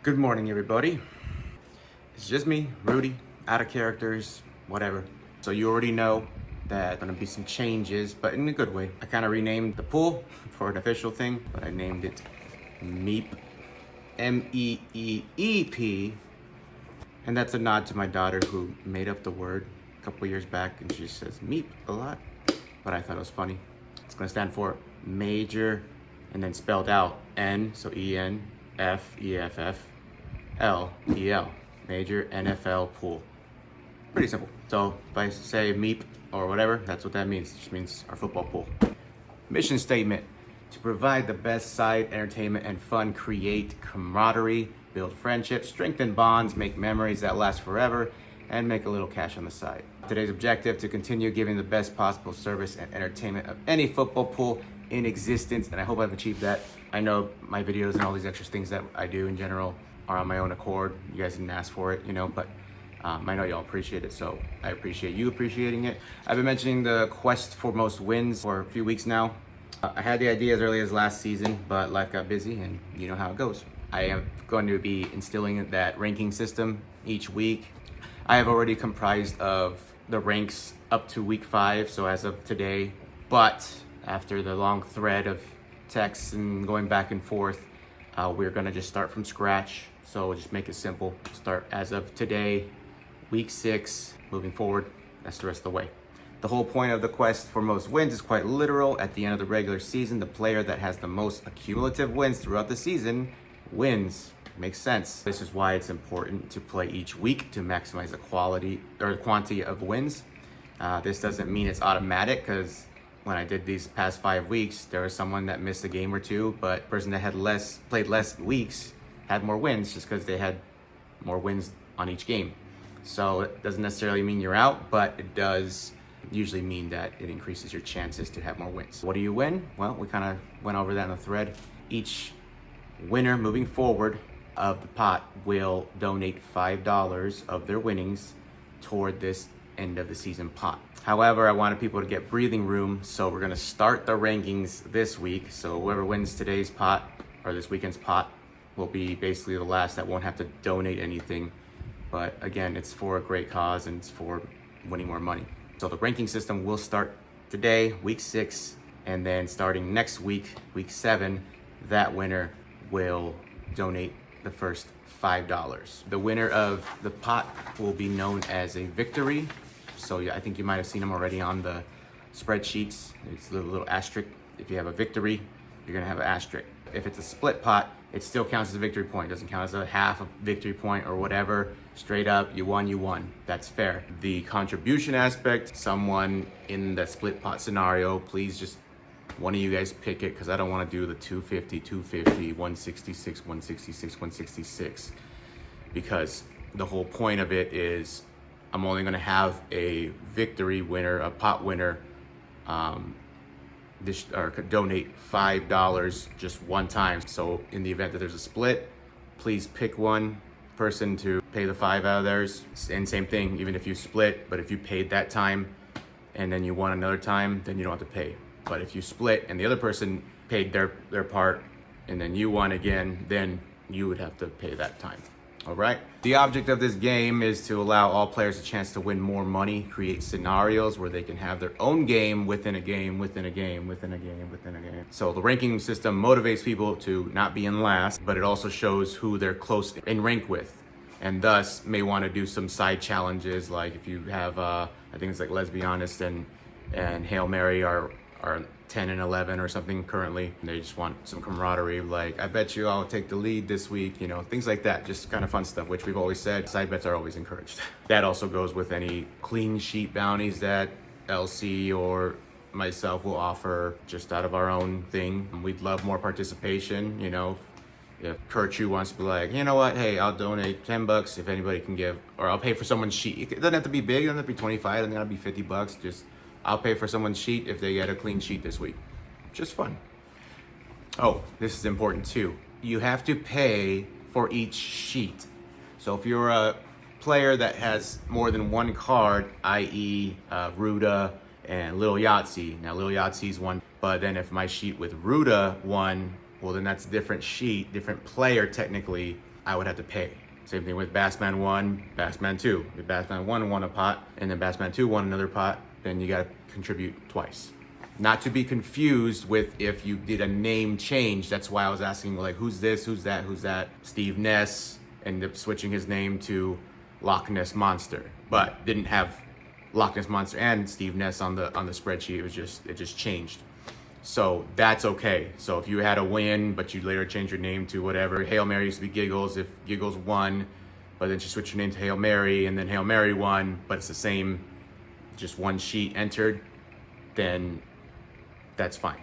Good morning, everybody. It's just me, Rudy, out of characters, whatever. So you already know that gonna be some changes, but in a good way. I kind of renamed the pool for an official thing, but I named it MEEP, MEEEP, and that's a nod to my daughter who made up the word a couple years back, and she says MEEP a lot, but I thought it was funny. It's gonna stand for major, and then spelled out N, so EN, FEFF, LPL, Major NFL Pool. Pretty simple. So if I say MEEP or whatever, that's what that means. It just means our football pool. Mission statement: to provide the best side entertainment and fun, create camaraderie, build friendships, strengthen bonds, make memories that last forever, and make a little cash on the side. Today's objective: to continue giving the best possible service and entertainment of any football pool in existence, and I hope I've achieved that. I know my videos and all these extra things that I do in general are on my own accord. You guys didn't ask for it, but I know y'all appreciate it, so I appreciate you appreciating it. I've been mentioning the quest for most wins for a few weeks now. I had the idea as early as last season, but life got busy, and you know how it goes. I am going to be instilling that ranking system each week. I have already comprised of the ranks up to week 5, so as of today, but after the long thread of texts and going back and forth, we're gonna just start from scratch. So we'll just make it simple. Start as of today, week 6, moving forward, that's the rest of the way. The whole point of the quest for most wins is quite literal. At the end of the regular season, the player that has the most accumulative wins throughout the season wins. Makes sense. This is why it's important to play each week to maximize the quality or the quantity of wins. This doesn't mean it's automatic, because when I did these past 5 weeks, there was someone that missed a game or two, but the person that had played less weeks had more wins just because they had more wins on each game. So it doesn't necessarily mean you're out, but it does usually mean that it increases your chances to have more wins. What do you win? Well, we kind of went over that in the thread. Each winner moving forward of the pot will donate $5 of their winnings toward this end of the season pot. However, I wanted people to get breathing room, so we're gonna start the rankings this week. So whoever wins today's pot or this weekend's pot will be basically the last that won't have to donate anything. But again, it's for a great cause and it's for winning more money. So the ranking system will start today, week 6, and then starting next week, week 7, that winner will donate the first $5. The winner of the pot will be known as a victory. So yeah, I think you might have seen them already on the spreadsheets. It's a little asterisk. If you have a victory, you're gonna have an asterisk. If it's a split pot, it still counts as a victory point. It doesn't count as a half a victory point or whatever. Straight up, you won. That's fair. The contribution aspect, someone in the split pot scenario, please just one of you guys pick it, because I don't want to do the 250, 166, 166, because the whole point of it is I'm only going to have a victory winner, a pot winner, donate $5 just one time. So in the event that there's a split, please pick one person to pay the 5 out of theirs. And same thing, even if you split, but if you paid that time and then you won another time, then you don't have to pay. But if you split and the other person paid their part and then you won again, then you would have to pay that time. All right. The object of this game is to allow all players a chance to win more money, create scenarios where they can have their own game within a game, within a game, within a game, within a game. So the ranking system motivates people to not be in last, but it also shows who they're close in rank with, and thus may want to do some side challenges. Like if you have, I think it's like Let's Be Honest and Hail Mary are 10 and 11 or something currently. And they just want some camaraderie, like, I bet you I'll take the lead this week, things like that. Just kind of fun stuff, which we've always said, side bets are always encouraged. That also goes with any clean sheet bounties that LC or myself will offer just out of our own thing. We'd love more participation, If Kirchu wants to be like, you know what, hey, I'll donate $10 if anybody can give, or I'll pay for someone's sheet. It doesn't have to be big, it doesn't have to be 25, it doesn't have to be $50, just I'll pay for someone's sheet if they get a clean sheet this week. Just fun. Oh, this is important too. You have to pay for each sheet. So if you're a player that has more than one card, i.e. Ruda and Little Yahtzee. Now Little Yahtzee's one, but then if my sheet with Ruda won, well then that's a different sheet, different player technically. I would have to pay. Same thing with Bassman 1, Bassman 2. If Bassman 1 won a pot and then Bassman 2 won another pot, then you gotta contribute twice. Not to be confused with if you did a name change. That's why I was asking, like, who's this, who's that, who's that? Steve Ness ended up switching his name to Loch Ness Monster, but didn't have Loch Ness Monster and Steve Ness on the spreadsheet. It just changed. So that's okay. So if you had a win, but you later changed your name to whatever, Hail Mary used to be Giggles. If Giggles won, but then she switched her name to Hail Mary, and then Hail Mary won, but it's the same, just one sheet entered, then that's fine.